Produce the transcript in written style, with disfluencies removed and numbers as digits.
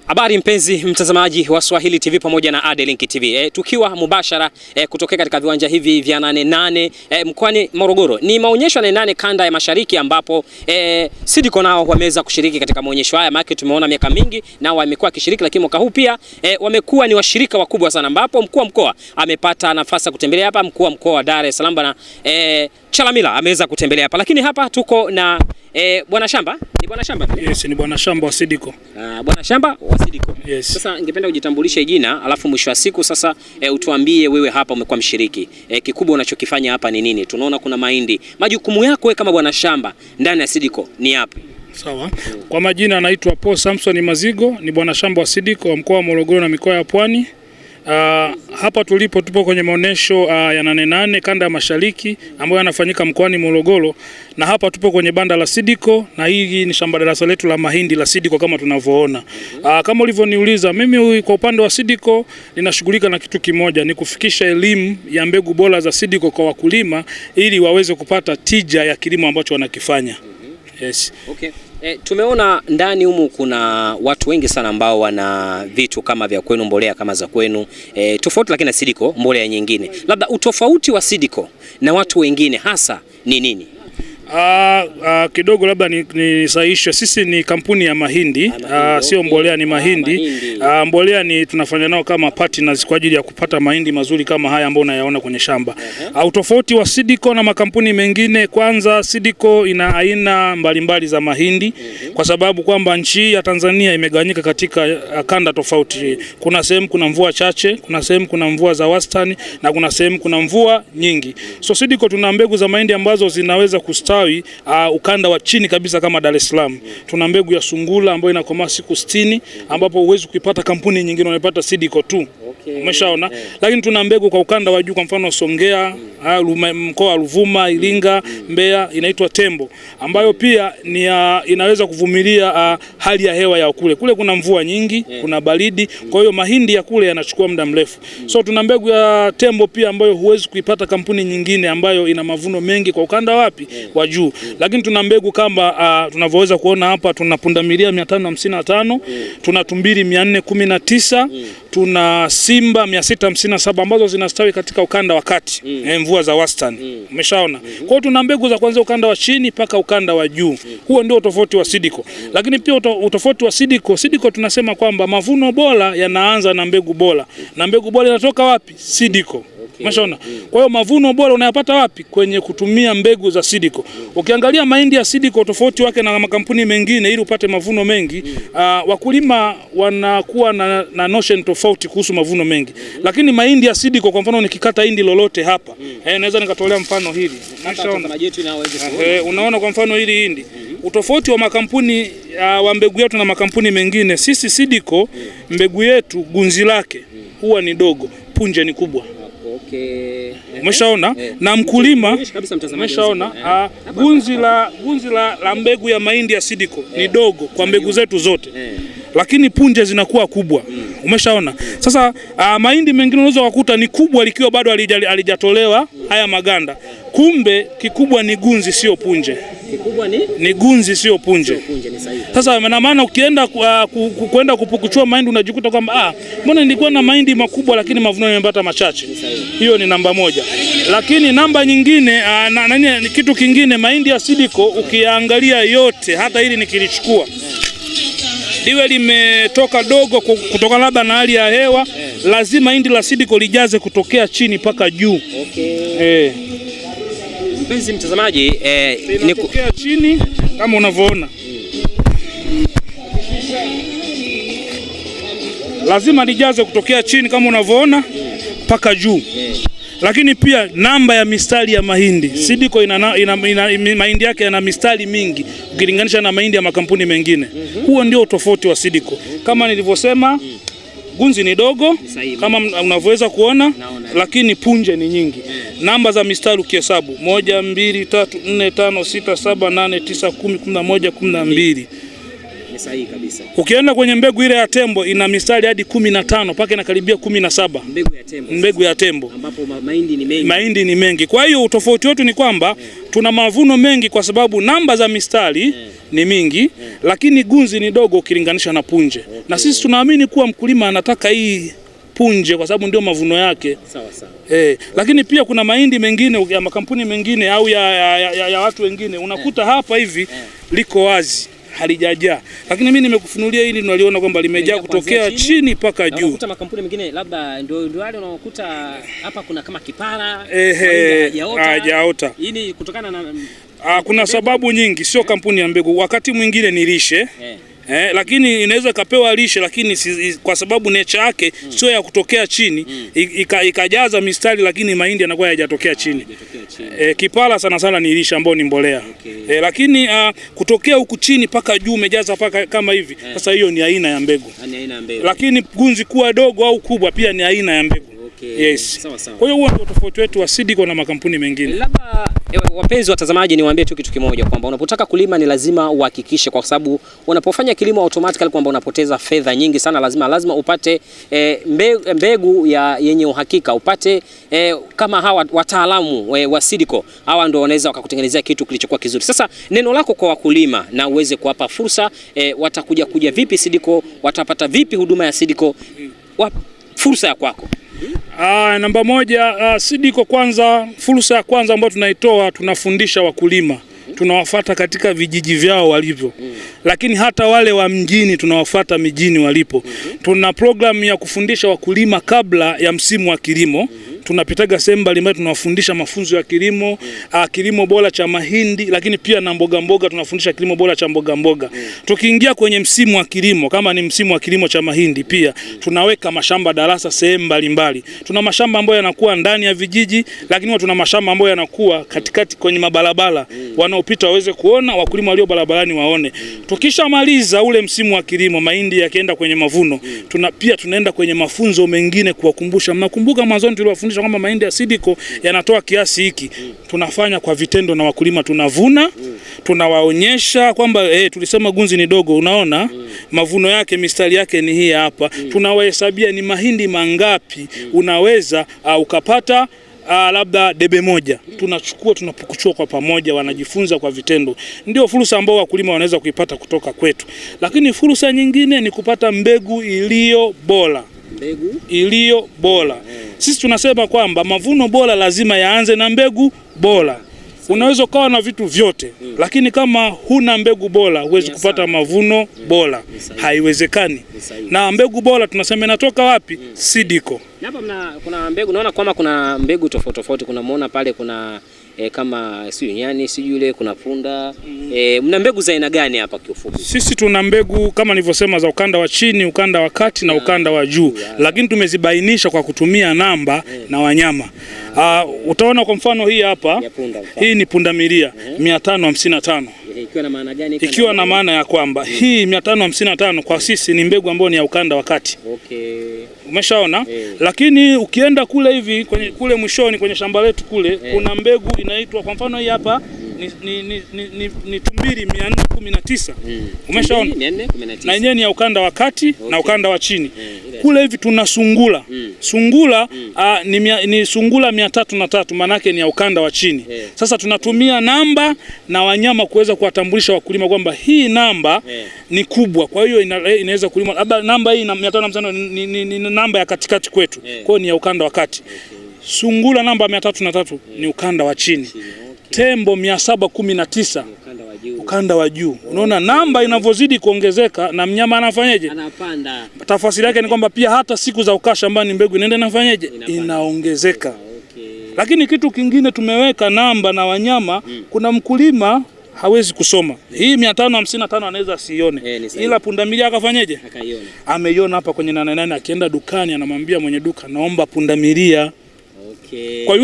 Habari mpenzi mtazamaji wa Swahili TV pamoja na Adelink TV. Tukiwa mubashara kutokea katika viwanja hivi vya 88 mkoani Morogoro. Ni maonyesho ya 88 kanda ya Mashariki ambapo Sidiko nao wameweza kushiriki katika maonyesho haya. Maana tumeona miaka mingi nao wamekuwa kishiriki, lakini mwaka huu pia wamekuwa ni washirika wakubwa sana, ambapo mkuu wa mkoa amepata nafasi ya kutembelea hapa. Mkuu wa mkoa wa Dar es Salaam na Chalamila ameweza kutembelea hapa, lakini hapa tuko na Bwana Shamba. Ni Bwana Shamba? Yes, ni Bwana Shamba wa Sidiko. Bwana Shamba wa Sidiko. Yes. Sasa ningependa ujitambulishe jina, alafu mwisho wa siku sasa utuambie wewe hapa umekuwa mshiriki. Kikubwa unachokifanya hapa ni nini? Tunaona kuna mahindi. Majukumu yako kama Bwana Shamba ndani ya Sidiko ni yapi? Sawa. Kwa majina anaitwa Paul Samson Mazigo, ni Bwana Shamba wa Sidiko wa mkoa wa Morogoro na mikoa ya Pwani. Hapa tupo kwenye maonesho ya 88 kanda ya Mashariki ambayo yanafanyika mkoani Morogoro, na hapa tupo kwenye banda la Sidiko, na hii ni shamba darasa letu la mahindi la Sidiko kama tunavyoona. Kama ulivyoniuliza, mimi kwa upande wa Sidiko ninashughulika na kitu kimoja, ni kufikisha elimu ya mbegu bora za Sidiko kwa wakulima ili waweze kupata tija ya kilimo ambacho wanakifanya. Yes. Okay. Tumeona ndani humu kuna watu wengi sana ambao wana vitu kama vya kwenu, mbolea kama za kwenu, tofauti lakini na Sidiko mbolea nyingine. Labda utofauti wa Sidiko na watu wengine hasa ni nini? Kidogo labda ni sahihisho. Sisi ni kampuni ya mahindi, sio mbolea, ni mahindi. Mbolea ni tunafanya nao kama partners kwa ajili ya kupata mahindi mazuri kama haya ambayo unayaona kwenye shamba. Utofauti wa Sidiko na makampuni mengine, kwanza Sidiko ina aina mbalimbali za mahindi, kwa sababu kwamba nchi ya Tanzania imegawanyika katika kanda tofauti. Kuna sehemu kuna mvua chache, kuna sehemu kuna mvua za wastani, na kuna sehemu kuna mvua nyingi. So Sidiko tuna mbegu za mahindi ambazo zinaweza kustawi ukanda wa chini kabisa kama Dar es Salaam. Tuna mbegu ya sungula ambayo inakomaa siku 60, ambapo huwezi kuipata kampuni nyingine, unapata Sidiko tu. Umeshaona? Lakini tuna mbegu kwa ukanda wa juu, kwa mfano Songea, mkoa wa Ruvuma, Iringa, Mbeya, inaitwa Tembo, ambayo pia ni inaweza kuvumilia hali ya hewa ya kule. Kule kuna mvua nyingi, kuna baridi, kwa hiyo mahindi ya kule yanachukua muda mrefu. So tuna mbegu ya Tembo pia ambayo huwezi kuipata kampuni nyingine, ambayo ina mavuno mengi kwa ukanda wapi? Wa juu. Lakini tuna mbegu kama tunavyoweza kuona hapa, tuna pundamilia 555, tuna tumbili 419, tuna simba 657 ambazo zinastawi katika ukanda wa kati, mvua za wastani. Umeshaona? Kwa hiyo tuna mbegu za kuanzia ukanda wa chini mpaka ukanda wa juu. Huo ndio utofauti wa Sidiko. Lakini pia utofauti wa Sidiko tunasema kwamba mavuno bora yanaanza na mbegu bora. Na mbegu bora inatoka wapi? Sidiko. Umeshaona? Kwa hiyo mavuno bora unayapata wapi? Kwenye kutumia mbegu za Sidiko. Ukiangalia mahindi ya Sidiko tofauti wake na makampuni mengine, ili upate mavuno mengi, wakulima wanakuwa na notion tofauti kuhusu mavuno mengi. Lakini mahindi ya Sidiko, kwa mfano nikikata hindi lolote hapa, naweza nikatolea mfano hili. Umeshaona? Unaona kwa mfano hili hindi. Utofauti wa makampuni wa mbegu yetu na makampuni mengine, sisi Sidiko mbegu yetu gunzi lake huwa ni dogo, punje ni kubwa. Umeshaona? Na mkulima umeshaona gunzi la mbegu ya mahindi ya Sidiko ni dogo kwa mbegu zetu zote, lakini punje zinakuwa kubwa. Umeshaona? Sasa mahindi mengine unaweza kukuta ni kubwa likiwa bado halijatolewa haya maganda. Kumbe kikubwa ni gunzi, sio punje. Kikubwa ni gunzi, sio punje. Sasa ina maana ukienda kwenda kupukuchua mahindi unajikuta kwamba mbona nilikuwa na mahindi makubwa lakini mavuno nimepata machache. Hiyo ni namba moja. Lakini namba nyingine ni kitu kingine, mahindi ya Sidiko ukiangalia yote, hata hili nikilichukua liwe limetoka dogo kutoka labda na hali ya hewa, lazima hindi la Sidiko lijaze kutokea chini mpaka juu. Mpenzi mtazamaji, ni kutokea chini kama unavyoona. Lazima lijaze kutokea chini kama unavyoona mpaka juu. Lakini pia namba ya mistari ya mahindi, Sidiko mahindi yake yana mistari mingi ukilinganisha na mahindi ya makampuni mengine. Huo ndio tofauti wa Sidiko. Kama nilivyosema, gunzi ni dogo kama unavyoweza kuona, lakini punje ni nyingi. Namba za mistari ukihesabu 1 2 3 4 5 6 7 8 9 10 11 12. Ni sahihi kabisa. Ukienda kwenye mbegu ile ya tembo ina mistari hadi 15 mpaka inakaribia 17. Mbegu ya tembo. Ambapo mahindi ni mengi. Mahindi ni mengi. Kwa hiyo utofauti wetu ni kwamba tuna mavuno mengi kwa sababu namba za mistari ni mingi, lakini gunzi ni dogo ukilinganisha na punje. Na sisi tunaamini kuwa mkulima anataka hii punje kwa sababu ndio mavuno yake. Sawa sawa. Lakini pia kuna mahindi mengine ya makampuni mengine au ya watu wengine unakuta hapa hivi liko wazi, halijajaa. Lakini mimi nimekufunulia hili naliona kwamba limejaa kutokea chini mpaka juu. Unakuta makampuni mengine labda ndio wale unakuta hapa kuna kama kipara hajaota. Hii ni kutokana na kuna sababu nyingi, sio kampuni ya mbegu. Wakati mwingine ni lishe. Lakini inaweza kapewa lishe lakini kwa sababu nature yake sio ya kutokea chini ikajaza mistari, lakini mahindi yanakuwa hayajatokea chini. Kipala sana sana ni lishe ambayo ni mbolea. Lakini kutokea huku chini paka juu umejaza paka kama hivi. Sasa hiyo ni aina ya mbegu. Lakini gunzi kuwa dogo au kubwa pia ni aina ya mbegu. Yes. Kwa hiyo huo ndio tofauti wetu wa Seedco na makampuni mengine. Labda wapenzi watazamaji, niwaambie tu kitu kimoja kwamba unapotaka kulima ni lazima uhakikishe, kwa sababu unapofanya kilimo automatically kwamba unapoteza fedha nyingi sana. Lazima upate mbegu yenye uhakika, upate kama hawa wataalamu wa Seedco. Hawa ndio wanaweza wakakutengenezea kitu kilichokuwa kizuri. Sasa neno lako kwa wakulima na uweze kuwapa fursa, watakuja vipi Seedco, watapata vipi huduma ya Seedco, fursa ya kwako? Namba moja, Seedco kwanza, fursa ya kwanza ambayo tunaitoa, tunafundisha wakulima. Tunawafuata katika vijiji vyao walivyo. Lakini hata wale wa mjini tunawafuata mijini walipo. Tuna programu ya kufundisha wakulima kabla ya msimu wa kilimo. Tunapitaga sehemu mbalimbali, tunawafundisha mafunzo ya kilimo, kilimo bora cha mahindi, lakini pia na mboga tunafundisha kilimo bora cha mboga. Tukiingia kwenye msimu wa kilimo, kama ni msimu wa kilimo cha mahindi, pia tunaweka mashamba darasa sehemu mbalimbali. Tuna mashamba ambayo yanakuwa ndani ya vijiji, lakini tuna mashamba ambayo yanakuwa katikati kwenye mabarabara, wanaopita waweze kuona, wakulima walio barabarani waone. Tukishamaliza ule msimu wa kilimo, mahindi yakienda kwenye mavuno, tunaenda kwenye mafunzo mengine kuwakumbusha. Mnakumbuka mwanzo tuliwafundisha kwamba mahindi ya Seedco yanatoa kiasi hiki. Tunafanya kwa vitendo na wakulima, tunavuna, tunawaonyesha kwamba tulisema gunzi ni dogo, unaona mavuno yake, mistari yake ni hii hapa. Tunawahesabia ni mahindi mangapi unaweza ukapata labda debe moja. Tunapokuchukua kwa pamoja, wanajifunza kwa vitendo. Ndio fursa ambao wakulima wanaweza kuipata kutoka kwetu. Lakini fursa nyingine ni kupata mbegu iliyo bora. Sisi tunasema kwamba mavuno bora lazima yaanze na mbegu bora. Unaweza ukawa na vitu vyote, lakini kama huna mbegu bora huwezi kupata mavuno bora. Haiwezekani. Na mbegu bora tunasema inatoka wapi? Seedco. Hapa kuna mbegu, naona kwamba kuna mbegu tofauti. Kuna muona pale kuna kama sio nyani, sio yule, kuna punda. Mna mbegu za aina gani hapa kiufupi? Sisi tuna mbegu kama nilivyosema za ukanda wa chini, ukanda wa kati na ukanda wa juu. Lakini tumezibainisha kwa kutumia namba na wanyama. Utaona kwa mfano hii hapa, hii ni pundamilia 555. Ikiwa na maana gani? Ikiwa na maana ya kwamba hii 555 kwa sisi ni mbegu ambayo ni ya ukanda wa kati. Umeshaona? Lakini ukienda kule hivi kule mwishoni kwenye shamba letu kule, kuna mbegu inaitwa kwa mfano hii hapa ni tumbili 419. Umeshaona? Na yenyewe ni ya ukanda wa kati na ukanda wa chini. Kule hivi tuna sungula. Sungula ni sungula 303, maana yake ni ya ukanda wa chini. Sasa tunatumia namba na wanyama kuweza kuwatambulisha wakulima kwamba hii namba ni kubwa. Kwa hiyo inaweza kulima. Labda namba hii na 550 ni namba ya katikati kwetu. Kwa hiyo ni ya ukanda wa kati. Sungula namba 303 ni ukanda wa chini. Tembo 719 ukanda wa juu. Unaona namba inavyozidi kuongezeka na mnyama anafanyaje? Anapanda. Tafasiri yake ni kwamba pia hata siku za ukasha shambani mbegu inaenda inafanyaje? Inaongezeka. Lakini kitu kingine tumeweka namba na wanyama. Kuna mkulima hawezi kusoma. Hii 555 anaweza asione. Ila pundamilia akafanyaje? Akaiona. Ameiona hapa kwenye 88, akienda dukani anamwambia mwenye duka, naomba pundamilia. Kwa